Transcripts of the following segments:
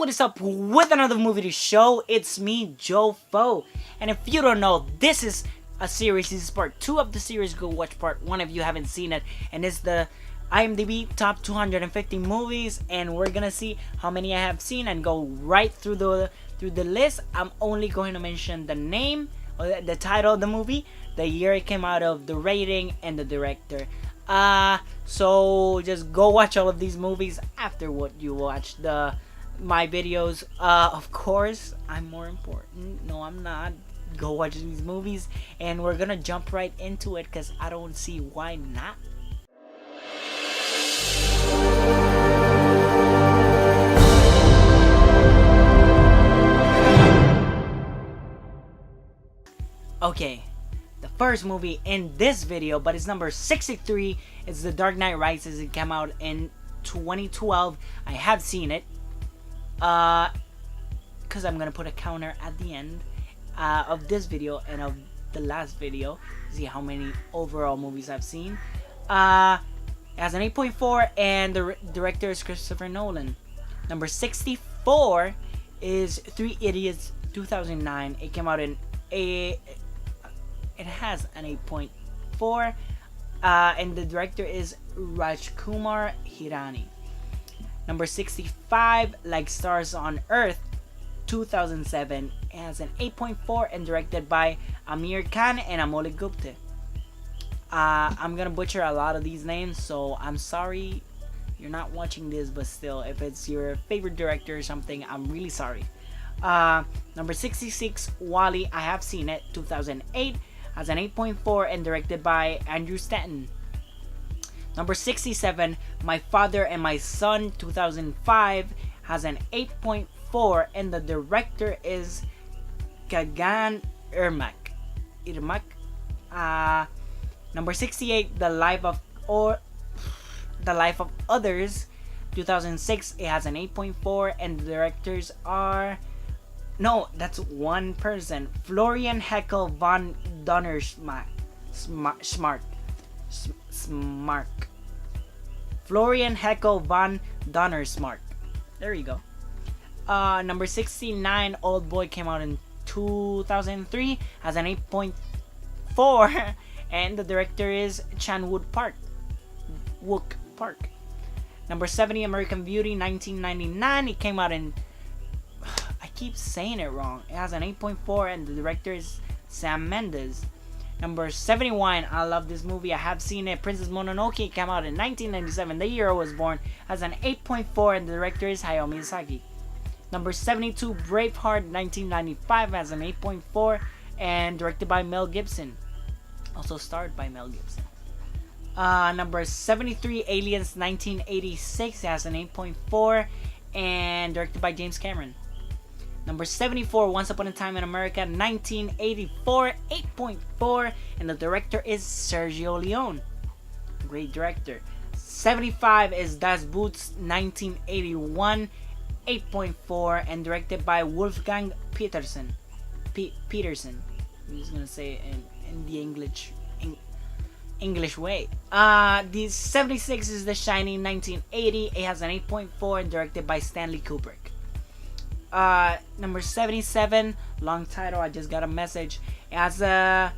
what is up with another movie to show? It's me, Jopho. And if you don't know, this is a series. This is part 2 of the series. Go watch part 1 if you haven't seen it. And it's the IMDB top 250 movies. And we're gonna see how many I have seen and go right through the list. I'm only going to mention the name or the title of the movie, the year it came out of, the rating, and the director. So just go watch all of these movies after what you watch my videos. Of course, I'm more important. No, I'm not. Go watch these movies, and we're gonna jump right into it because I don't see why not. Okay, the first movie in this video, but it's number 63, is The Dark Knight Rises. It came out in 2012. I have seen it. Because I'm gonna put a counter at the end of this video and of the last video. See how many overall movies I've seen. It has an 8.4, and the director is Christopher Nolan. Number 64 is 3 Idiots, 2009. It came out in it has an 8.4, and the director is Rajkumar Hirani. Number 65, Like Stars on Earth, 2007. It has an 8.4 and directed by Amir Khan and Amol Gupta. I'm gonna butcher a lot of these names, so I'm sorry you're not watching this, but still, if it's your favorite director or something, I'm really sorry. Number 66, Wall-E. I have seen it, 2008. Has an 8.4 and directed by Andrew Stanton. Number 67, My Father and My Son, 2005. Has an 8.4 and the director is Kagan Irmak. Number 68, The Life of Others, 2006. It has an 8.4 and the directors are... No, that's one person. Florian Heckel von Donnersmarck. Florian Heckel von Donnersmarck. There you go. Number 69, Old Boy, came out in 2003. Has an 8.4. And the director is Chan-wook Park. Number 70, American Beauty, 1999. It came out in... I keep saying it wrong. It has an 8.4 and the director is Sam Mendes. Number 71, I love this movie. I have seen it. Princess Mononoke came out in 1997. The year I was born. Has an 8.4 and the director is Hayao Miyazaki. Number 72, Braveheart, 1995. Has an 8.4 and directed by Mel Gibson. Also starred by Mel Gibson. Number 73, Aliens, 1986. Has an 8.4 and directed by James Cameron. Number 74, Once Upon a Time in America, 1984, 8.4, and the director is Sergio Leone. Great director. 75 is Das Boot, 1981, 8.4, and directed by Wolfgang Petersen. I'm just gonna say it in the English way. The 76 is The Shining, 1980. It has an 8.4 and directed by Stanley Kubrick. Number 77, long title, I just got a message. It has a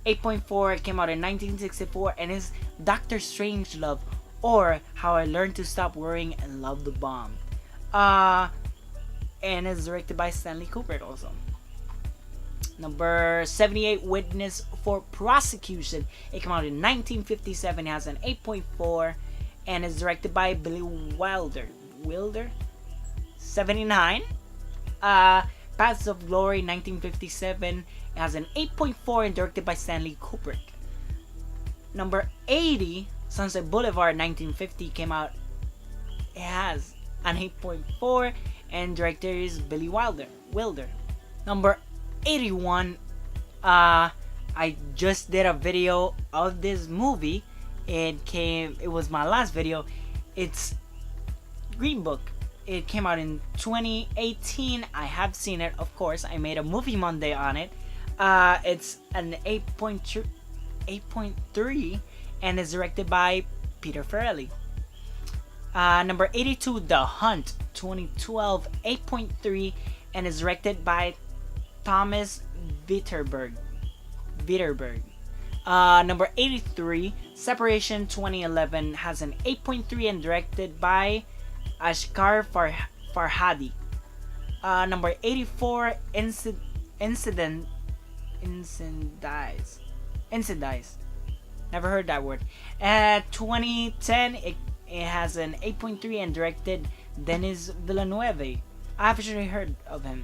8.4. It came out in 1964 and is Doctor Strangelove, or How I Learned to Stop Worrying and Love the Bomb. And is directed by Stanley Kubrick also. Number 78, Witness for Prosecution. It came out in 1957. It has an 8.4 and is directed by Billy Wilder. 79, Paths of Glory, 1957. It has an 8.4 and directed by Stanley Kubrick. Number 80, Sunset Boulevard, 1950, came out. It has an 8.4 and director is Billy Wilder. Number 81, I just did a video of this movie. It was my last video. It's Green Book. It came out in 2018. I have seen it, of course. I made a Movie Monday on it. It's an 8.3 and is directed by Peter Farrelly. Number 82, The Hunt. 2012, 8.3, and is directed by Thomas Viterberg. Number 83, Separation, 2011, has an 8.3 and directed by Ashkar Farhadi. Number 84, Incident Dies. Never heard that word. 2010, it has an 8.3 and directed Denis Villeneuve. I have actually heard of him.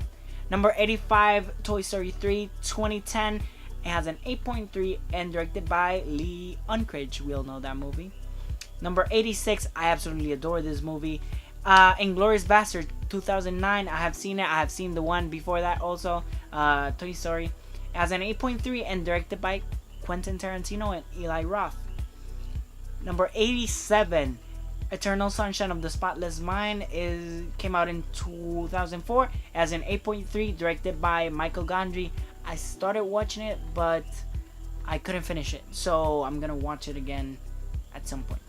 Number 85, Toy Story 3, 2010. It has an 8.3 and directed by Lee Unkrich. We all know that movie. Number 86, I absolutely adore this movie. Inglourious Bastard, 2009. I have seen it. I have seen the one before that also. Toy Story. It has an 8.3 and directed by Quentin Tarantino and Eli Roth. Number 87, Eternal Sunshine of the Spotless Mind came out in 2004 as an 8.3, directed by Michael Gondry. I started watching it, but I couldn't finish it, so I'm gonna watch it again at some point.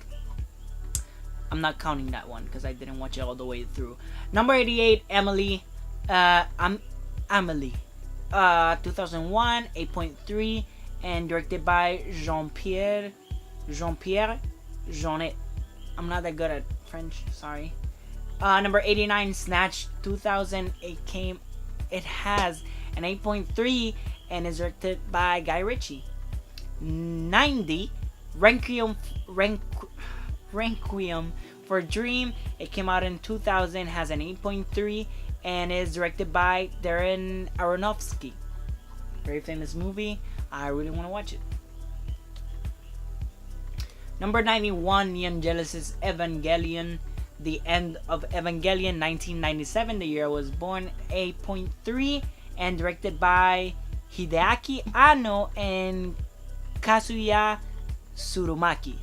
I'm not counting that one because I didn't watch it all the way through. Number 88, Amelie. 2001, 8.3, and directed by Jean-Pierre Jeunet. I'm not that good at French, sorry. Number 89, Snatch, 2000. It has an 8.3 and is directed by Guy Ritchie. 90, Requiem for a Dream. It came out in 2000, has an 8.3, and is directed by Darren Aronofsky. Very famous movie. I really want to watch it. Number 91, Neon Genesis Evangelion. The End of Evangelion, 1997, the year I was born. 8.3, and directed by Hideaki Anno and Kazuya Tsurumaki.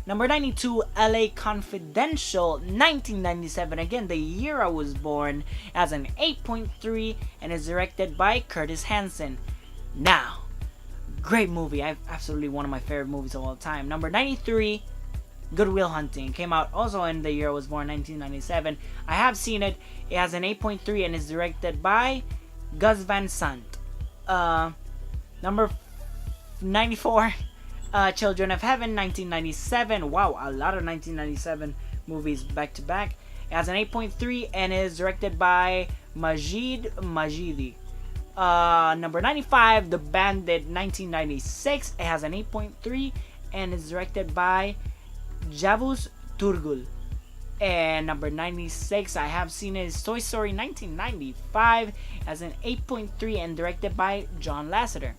Number 92, LA Confidential, 1997, again the year I was born, as an 8.3, and is directed by Curtis Hanson. Now, great movie. Absolutely one of my favorite movies of all time. Number 93, Good Will Hunting. Came out also in the year I was born, 1997. I have seen it. It has an 8.3 and is directed by Gus Van Sant. Number 94, Children of Heaven, 1997. Wow, a lot of 1997 movies back to back. It has an 8.3 and is directed by Majid Majidi. Number 95, The Bandit, 1996. It has an 8.3 and is directed by Javus Turgul. And number 96, I have seen it, is Toy Story, 1995. As an 8.3 and directed by John Lasseter.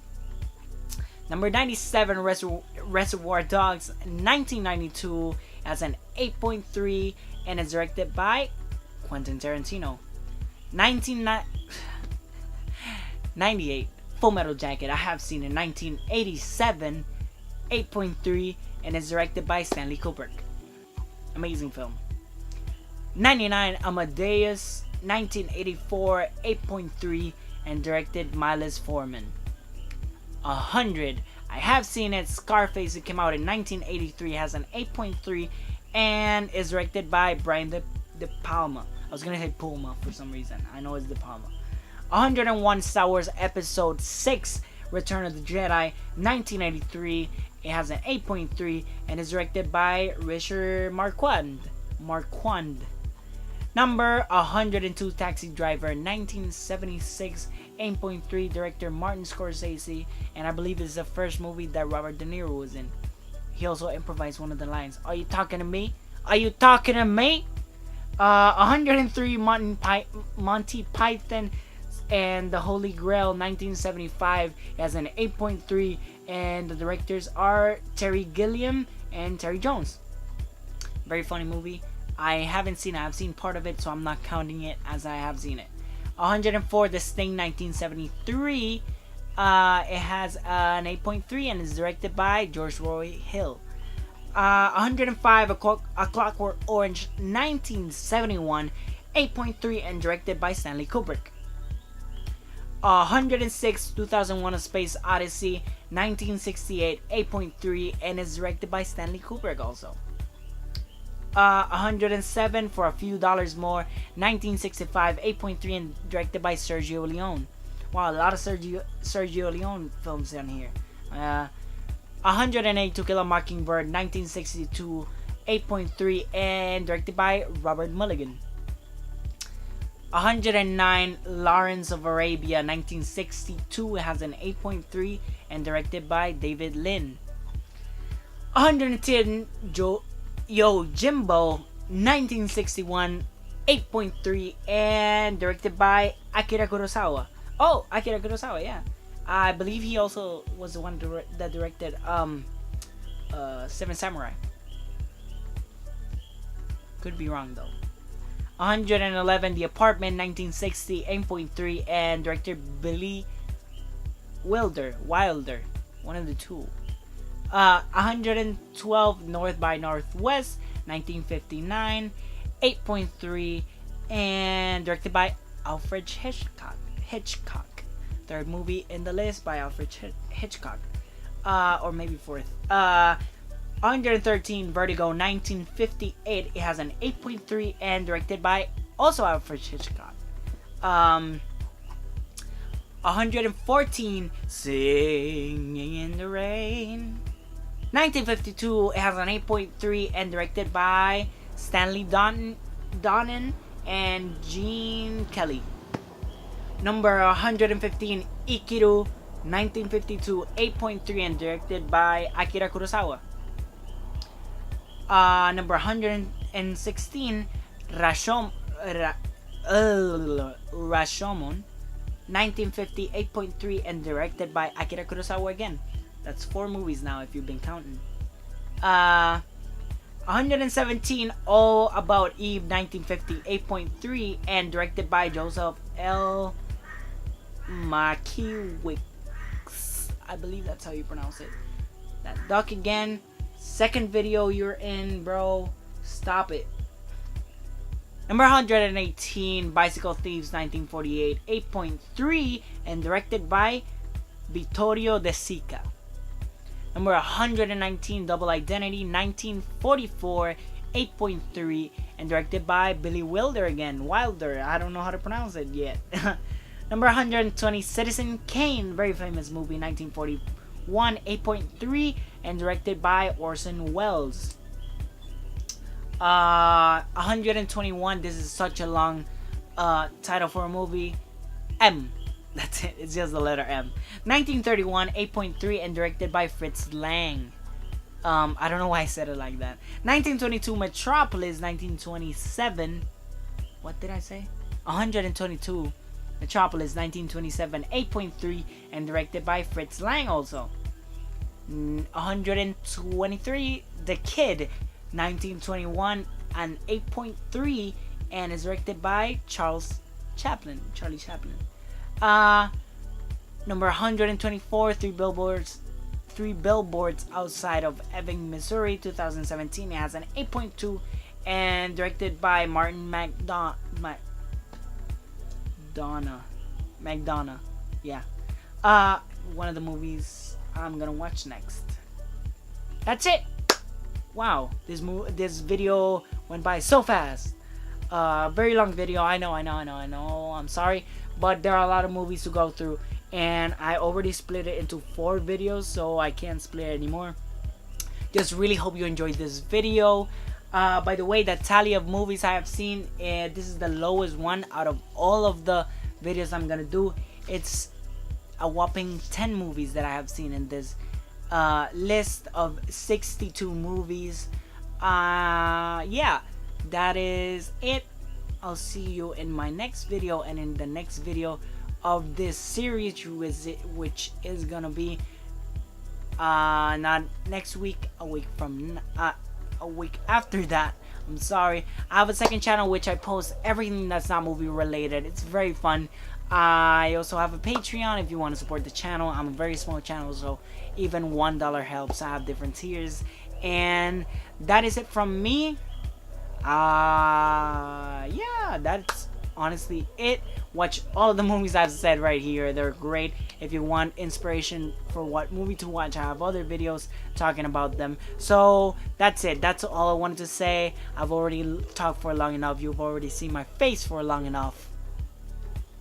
Number 97, Reservoir Dogs, 1992. As an 8.3 and is directed by Quentin Tarantino. 98, Full Metal Jacket. I have seen it, 1987. 8.3 and is directed by Stanley Kubrick. Amazing film. 99, Amadeus, 1984, 8.3, and directed Milos Forman. 100, I have seen it, Scarface. It came out in 1983, has an 8.3, and is directed by Brian De Palma. I was gonna say Puma for some reason. I know it's De Palma. 101, Star Wars Episode 6, Return of the Jedi, 1983. It has an 8.3 and is directed by Richard Marquand. Number 102, Taxi Driver, 1976, 8.3, director Martin Scorsese, and I believe it's the first movie that Robert De Niro was in. He also improvised one of the lines. Are you talking to me? Are you talking to me? 103, Monty Python and the Holy Grail, 1975, has an 8.3, and the directors are Terry Gilliam and Terry Jones. Very funny movie. I haven't seen it. I've seen part of it, so I'm not counting it as I have seen it. 104, The Sting, 1973. It has an 8.3 and is directed by George Roy Hill. 105, A Clockwork Orange, 1971. 8.3 and directed by Stanley Kubrick. 106, 2001: A Space Odyssey, 1968, 8.3, and is directed by Stanley Kubrick also. 107 for a few dollars more. 1965, 8.3, and directed by Sergio Leone. Wow, a lot of Sergio Leone films on here. 108, To Kill a Mockingbird, 1962, 8.3, and directed by Robert Mulligan. 109, Lawrence of Arabia, 1962, it has an 8.3, and directed by David Lin. 110, Yojimbo, 1961, 8.3, and directed by Akira Kurosawa. Oh, Akira Kurosawa, yeah. I believe he also was the one that directed Seven Samurai. Could be wrong though. 111, The Apartment, 1960, 8.3, and director Billy Wilder, one of the two. 112, North by Northwest, 1959, 8.3, and directed by Alfred Hitchcock. Third movie in the list by Alfred Hitchcock. Or maybe fourth. 113, Vertigo, 1958. It has an 8.3 and directed by also Alfred Hitchcock. 114, Singing in the Rain. 1952, it has an 8.3 and directed by Stanley Donen and Gene Kelly. Number 115, Ikiru, 1952, 8.3 and directed by Akira Kurosawa. Number 116, Rashomon, 1950, 8.3 and directed by Akira Kurosawa again. That's 4 movies now if you've been counting. 117, All About Eve, 1950, 8.3 and directed by Joseph L. Mankiewicz. I believe that's how you pronounce it. That duck again. Second video you're in, bro. Stop it. Number 118, Bicycle Thieves, 1948, 8.3 and directed by Vittorio De Sica. Number 119, Double Identity, 1944, 8.3 and directed by Billy Wilder again. Wilder, I don't know how to pronounce it yet. Number 120, Citizen Kane, very famous movie, 1941, 8.3 and directed by Orson Welles. 121, this is such a long title for a movie. M. That's it. It's just the letter M. 1931, 8.3 and directed by Fritz Lang. I don't know why I said it like that. 1922, Metropolis, 1927. What did I say? 122, Metropolis, 1927, 8.3 and directed by Fritz Lang also. 123, The Kid, 1921, and 8.3 and is directed by Charlie Chaplin. Number 124, Three Billboards Outside of Ebbing, Missouri, 2017. It has an 8.2 and directed by Martin McDonough. Yeah. One of the movies I'm gonna watch next. That's it. Wow, this video went by so fast. Very long video. I know. I'm sorry, but there are a lot of movies to go through, and I already split it into 4 videos, so I can't split it anymore. Just really hope you enjoyed this video. By the way, the tally of movies I have seen, this is the lowest one out of all of the videos I'm gonna do. It's a whopping 10 movies that I have seen in this list of 62 movies. Yeah, that is it. I'll see you in my next video, and in the next video of this series, which is gonna be not next week, a week after that. I'm sorry. I have a second channel which I post everything that's not movie related. It's very fun. I also have a Patreon if you want to support the channel. I'm a very small channel, so even $1 helps. I have different tiers, and that is it from me. Yeah, that's honestly it. Watch all of the movies I've said right here. They're great. If you want inspiration for what movie to watch, I have other videos talking about them. So that's it. That's all I wanted to say. I've already talked for long enough. You've already seen my face for long enough.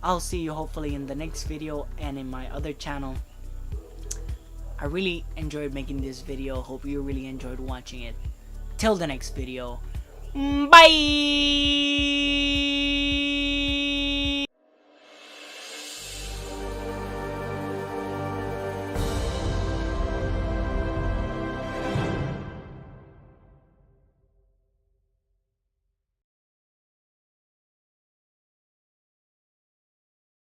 I'll see you hopefully in the next video and in my other channel. I really enjoyed making this video. Hope you really enjoyed watching it. Till the next video. Bye!